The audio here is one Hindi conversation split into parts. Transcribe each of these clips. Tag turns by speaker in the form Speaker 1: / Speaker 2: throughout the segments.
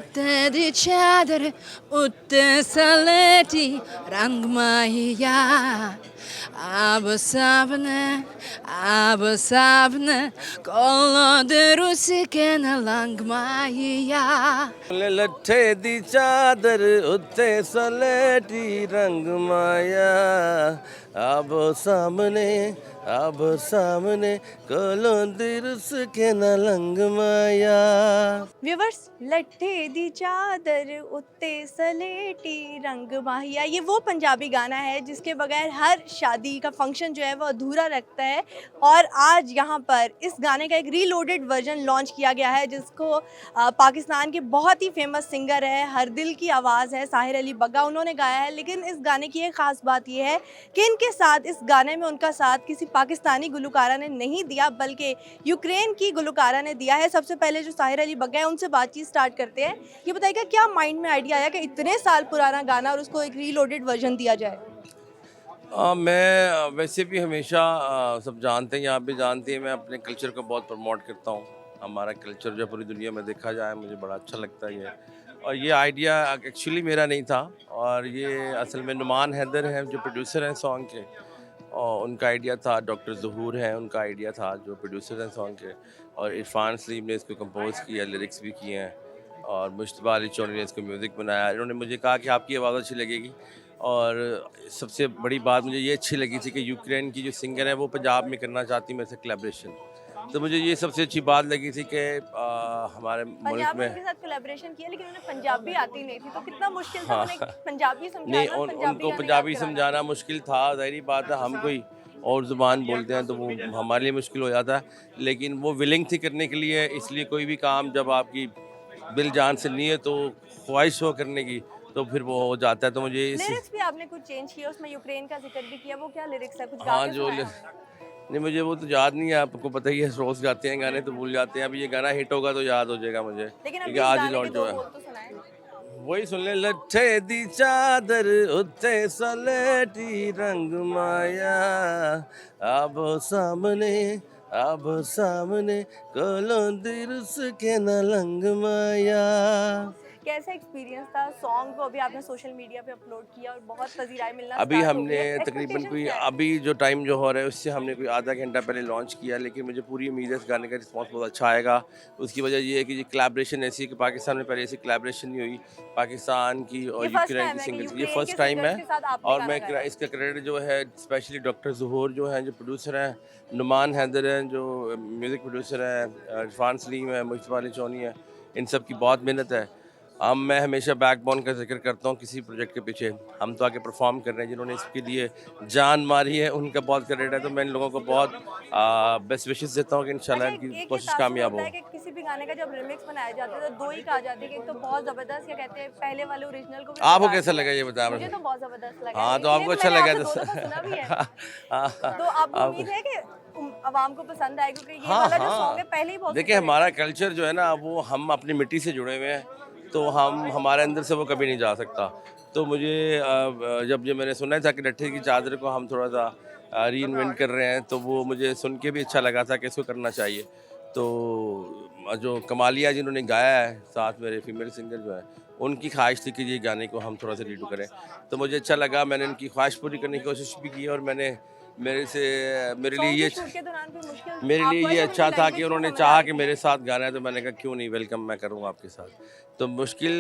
Speaker 1: लते दी चादर उत्ते सलेटी रंग माहिया अब सामने कोलो de rusike na lang mahiya
Speaker 2: ਲੱਠੇ ਦੀ ਚਾਦਰ ਉੱਤੇ ਸਲੇਟੀ ਰੰਗ ਮਾਇਆ ਆਬ ਸਾਹਮਣੇ ਕੋਲੋਂ ਦਿਰਸ ਕੇ ਨਾ ਲੰਗ ਮਾਇਆ।
Speaker 3: व्यूवर्स, लट्ठे दी चादर उत्ते सलेटी रंग माहिया, ये वो पंजाबी गाना है जिसके बगैर हर शादी का फंक्शन जो है वो अधूरा लगता है। और आज यहाँ पर इस गाने का एक रीलोडेड वर्जन लॉन्च किया गया है जिसको पाकिस्तान के बहुत ही फेमस सिंगर है, हर दिल की आवाज़ है, साहिर अली बग्गा, उन्होंने गाया है। लेकिन इस गाने की एक ख़ास बात यह है कि इनके साथ इस गाने में उनका साथ किसी पाकिस्तानी गुलकारा ने नहीं दिया बल्कि यूक्रेन की गुलकारा ने दिया है। सबसे पहले जो साहिर अली बग्गा है उनसे बातचीत स्टार्ट करते हैं। ये बताइएगा क्या माइंड में आइडिया आया कि इतने साल पुराना गाना और उसको एक रीलोडेड वर्जन दिया जाए?
Speaker 2: मैं वैसे भी हमेशा सब जानते हैं, यहाँ पे जानते हैं, मैं अपने कल्चर को बहुत प्रमोट करता हूँ। हमारा कल्चर जो पूरी दुनिया में देखा जाए मुझे बड़ा अच्छा लगता है ये। और ये आइडिया एक्चुअली मेरा नहीं था, और ये असल में नुमान हैदर हैं जो प्रोड्यूसर हैं सॉन्ग के, और उनका आइडिया था। डॉक्टर ज़हूर हैं, उनका आइडिया था जो प्रोड्यूसर हैं सॉन्ग के, और इरफान सलीम ने इसको कंपोज़ किया, लिरिक्स भी किए हैं, और मुश्तबा अली चौधरी ने इसको म्यूज़िक बनाया। इन्होंने मुझे कहा कि आपकी आवाज़ अच्छी लगेगी, और सबसे बड़ी बात मुझे ये अच्छी लगी थी कि यूक्रेन की जो सिंगर है वो पंजाब में करना चाहती मेरे से कोलैबोरेशन। तो मुझे ये सबसे अच्छी बात लगी थी कि हमारे मुल्क में
Speaker 3: उनके साथ कोलैबोरेशन किया, लेकिन उन्हें पंजाबी आती नहीं थी, तो कितना मुश्किल था उन्हें पंजाबी समझाना।
Speaker 2: नहीं, उनको पंजाबी समझाना मुश्किल था, ज़ाहिर बात है। हम कोई और ज़ुबान बोलते हैं तो वो हमारे लिए मुश्किल हो जाता है, लेकिन वो विलिंग थी करने के लिए। इसलिए कोई भी काम जब आपकी दिल जान से नहीं है तो ख्वाहिश हो करने की, तो फिर वो हो जाता है। तो मुझे
Speaker 3: लिरिक्स भी आपने कुछ चेंज किया, उसमें यूक्रेन का जिक्र भी किया, वो क्या लिरिक्स है? कुछ
Speaker 2: हाँ, जो नहीं, मुझे वो तो याद नहीं है, आपको पता ही है, रोज़ गाते हैं गाने तो भूल जाते हैं। अभी ये गाना हिट होगा तो याद हो जाएगा मुझे, क्योंकि आज ही लॉन्च हुआ है। वही सुन ले, लट्ठे दी चादर उत्ते सलेटी रंग माया अब सामने कोलों दिरस के न लंग माया।
Speaker 3: कैसा एक्सपीरियंस था सॉन्ग को? अभी आपने सोशल मीडिया पे अपलोड किया और बहुत पजीराई मिलना
Speaker 2: अभी
Speaker 3: स्टार्ट हो
Speaker 2: हमने
Speaker 3: गई है।
Speaker 2: तकरीबन कोई अभी जो टाइम जो हो रहा है उससे हमने कोई आधा घंटा पहले लॉन्च किया, लेकिन मुझे पूरी उम्मीद है इस गाने का रिस्पांस बहुत अच्छा आएगा। उसकी वजह ये है कि ये कोलैबोरेशन ऐसी है कि पाकिस्तान में पहले ऐसी कोलैबोरेशन नहीं हुई पाकिस्तान की और यूक्रेन की सिंगर्स। ये फर्स्ट टाइम है, और मैं इसका क्रेडिट जो है स्पेशली डॉक्टर ज़हूर जो हैं, जो प्रोड्यूसर हैं, नुमान हैदर हैं जो म्यूज़िक प्रोड्यूसर हैं, इरफान सलीम है, मुश्तबा अली चौधरी है, इन सब की बहुत मेहनत है। मैं हमेशा बैकबोन का जिक्र करता हूँ किसी प्रोजेक्ट के पीछे। हम तो आगे परफॉर्म कर रहे हैं, जिन्होंने इसके लिए जान मारी है उनका बहुत क्रेडिट है। तो मैं इन लोगों को बहुत बेस्ट विशेस देता हूँ कि इंशाल्लाह इनकी कोशिश कामयाब हो।
Speaker 3: किसी भी गाने का जब रिमिक्स बनाया जाता है तो दो ही कहा जाते हैं कि तो बहुत जबरदस्त, क्या कहते हैं, पहले वाले ओरिजिनल को
Speaker 2: आपको कैसा लगा ये बताया?
Speaker 3: मुझे तो बहुत जबरदस्त लगा।
Speaker 2: हाँ, तो आपको अच्छा लगा तो
Speaker 3: सुना भी है। तो आपको उम्मीद है कि आवाम को पसंद आएगा, क्योंकि ये वाला जो सॉन्ग है पहले ही बहुत।
Speaker 2: देखिए, हमारा कल्चर जो है ना, वो हम अपनी मिट्टी से जुड़े हुए हैं, तो हमारे अंदर से वो कभी नहीं जा सकता। तो मुझे जब ये मैंने सुना था कि लट्ठे की चादर को हम थोड़ा सा री इन्वेंट कर रहे हैं, तो वो मुझे सुन के भी अच्छा लगा था कि इसको करना चाहिए। तो जो कमालिया जिन्होंने गाया है साथ मेरे फीमेल सिंगर जो है, उनकी ख्वाहिश थी कि ये गाने को हम थोड़ा सा रीडू करें, तो मुझे अच्छा लगा। मैंने उनकी ख्वाहिश पूरी करने की कोशिश भी की, और मेरे लिए ये अच्छा था कि उन्होंने चाहा कि मेरे साथ गाना है, तो मैंने कहा क्यों नहीं, वेलकम, मैं करूँगा आपके साथ। तो मुश्किल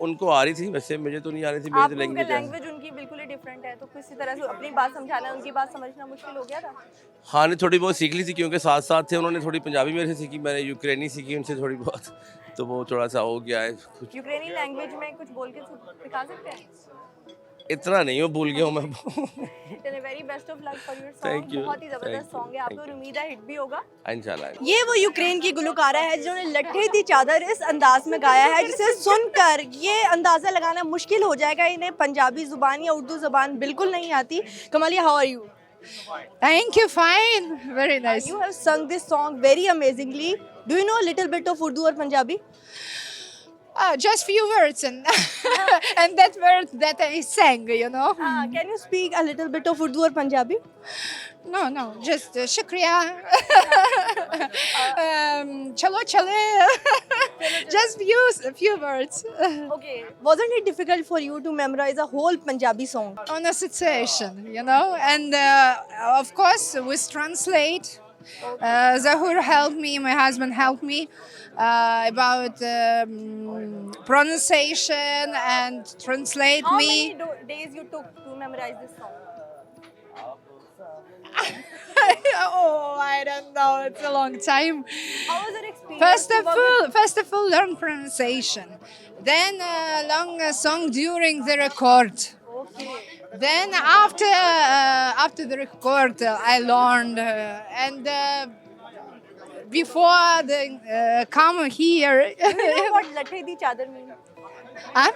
Speaker 2: उनको आ रही थी, वैसे मुझे तो नहीं आ रही थी, मेरी
Speaker 3: लैंग्वेज उनकी बिल्कुल ही डिफरेंट है, तो किसी तरह से अपनी बात समझाना, उनकी बात समझना मुश्किल हो गया था।
Speaker 2: हाँ, नहीं, थोड़ी बहुत सीख ली थी, क्योंकि साथ साथ थे। उन्होंने थोड़ी पंजाबी मेरे से सीखी, मैंने यूक्रेनी सीखी उनसे थोड़ी बहुत, तो वो थोड़ा सा हो गया है।
Speaker 3: यूक्रेनी लैंग्वेज में कुछ बोल के दिखा सकते हैं?
Speaker 2: इतना नहीं, वो भूल गया हूँ मैं।
Speaker 3: Very best of luck for your song.
Speaker 2: Thank you,
Speaker 3: बहुत ही जबरदस्त सॉन्ग है, आप लोग उम्मीद है हिट भी होगा
Speaker 2: इंशाल्लाह।
Speaker 3: ये वो यूक्रेन की गुलकारा है जिन्होंने लट्ठे दी चादर इस अंदाज में गाया है जिसे सुनकर ये अंदाजा लगाना मुश्किल हो जाएगा इन्हें पंजाबी जुबान या उर्दू जुबान बिल्कुल नहीं आती। Kamalia, how are you?
Speaker 1: Thank you, fine, very nice.
Speaker 3: You have sung this song very amazingly. Do you know a little bit of Urdu or Punjabi?
Speaker 1: Just few words and and that word that I sang, you know.
Speaker 3: Can you speak a little bit of Urdu or Punjabi?
Speaker 1: No, just shukriya. Chalo chale. Just few words.
Speaker 3: Okay, wasn't it difficult for you to memorize a whole Punjabi song?
Speaker 1: On a situation, and of course with translate. Zahur helped me, my husband helped me about pronunciation and translate
Speaker 3: How
Speaker 1: me.
Speaker 3: many days you took to memorize this song?
Speaker 1: Oh, I don't know. It's a long time.
Speaker 3: How was your experience?
Speaker 1: First of all, learn pronunciation. Then long song during the record.
Speaker 3: Okay.
Speaker 1: Then after the record, I learned and before the come here.
Speaker 3: Do you know what Lathe Di Chadar means?
Speaker 1: Huh?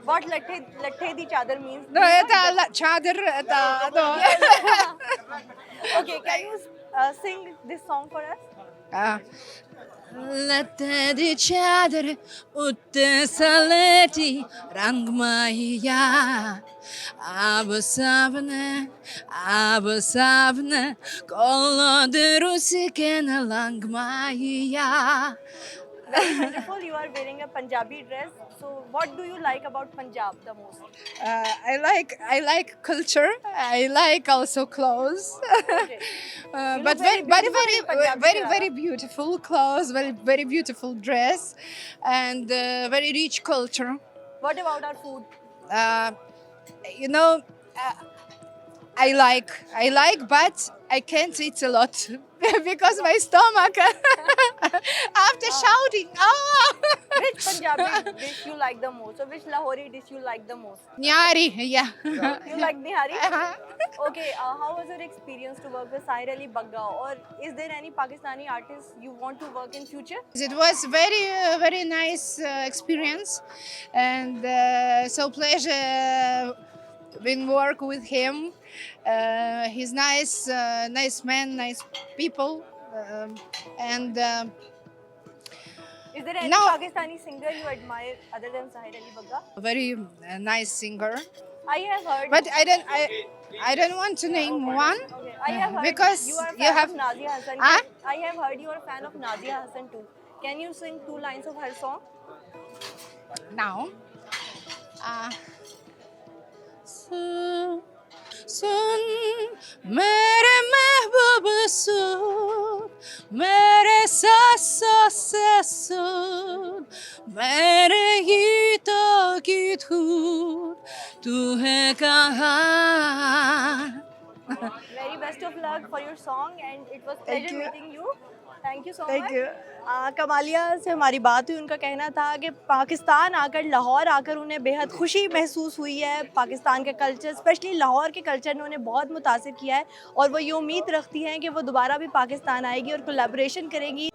Speaker 3: What Lathe Di Chadar means?
Speaker 1: No, it's chadar.
Speaker 3: Okay, can you sing this song for us?
Speaker 1: Latte di chadar utte saleti rang maiya ab sabne kolo de rusiken lang maiya.
Speaker 3: Very beautiful. You are wearing a Punjabi dress. So, what do you like about Punjab the most?
Speaker 1: I like culture. I like also clothes.
Speaker 3: Okay.
Speaker 1: But
Speaker 3: very
Speaker 1: very
Speaker 3: beautiful in Punjabi,
Speaker 1: very beautiful clothes, very beautiful dress, and very rich culture.
Speaker 3: What about our food?
Speaker 1: Uh, you know, I like, but I can't eat a lot because my stomach after shouting. Oh,
Speaker 3: Which Punjabi dish you like the most? Or which Lahori dish you like the most?
Speaker 1: Nyari, yeah.
Speaker 3: You like Nihari?
Speaker 1: Uh-huh.
Speaker 3: Okay, how was your experience to work with Sahir Ali Bagga? Or is there any Pakistani artist you want to work in future?
Speaker 1: It was very nice experience, and so pleasure when work with him. He's nice man, nice people, and
Speaker 3: Is there any
Speaker 1: No.
Speaker 3: Pakistani singer you admire other than Sahir Ali Bagga?
Speaker 1: very nice singer.
Speaker 3: I have heard.
Speaker 1: But I don't want to name one.
Speaker 3: Okay, I have heard
Speaker 1: Because
Speaker 3: you are a fan
Speaker 1: you have-
Speaker 3: of Nazia Hassan.
Speaker 1: Huh?
Speaker 3: I have heard you are a fan of Nazia Hassan too. Can you sing 2 lines of her song?
Speaker 1: Now, सुन मेरे महबूब सुन मेरे सांसों से सुन मेरे गीतों की धुन तू है कहाँ.
Speaker 3: Very best of luck for your song and it was
Speaker 1: Thank
Speaker 3: pleasure
Speaker 1: you.
Speaker 3: meeting you. Thank you so
Speaker 1: Thank
Speaker 3: much.
Speaker 1: you.
Speaker 3: Kamalia से हमारी बात हुई. उनका कहना था कि पाकिस्तान आकर, लाहौर आकर उन्हें बेहद खुशी महसूस हुई है. पाकिस्तान के कल्चर, स्पेशली लाहौर के कल्चर ने उन्हें बहुत मुतासिर किया है और वो ये उम्मीद रखती हैं कि वो दोबारा भी पाकिस्तान आएगी और कोलैबोरेशन करेगी.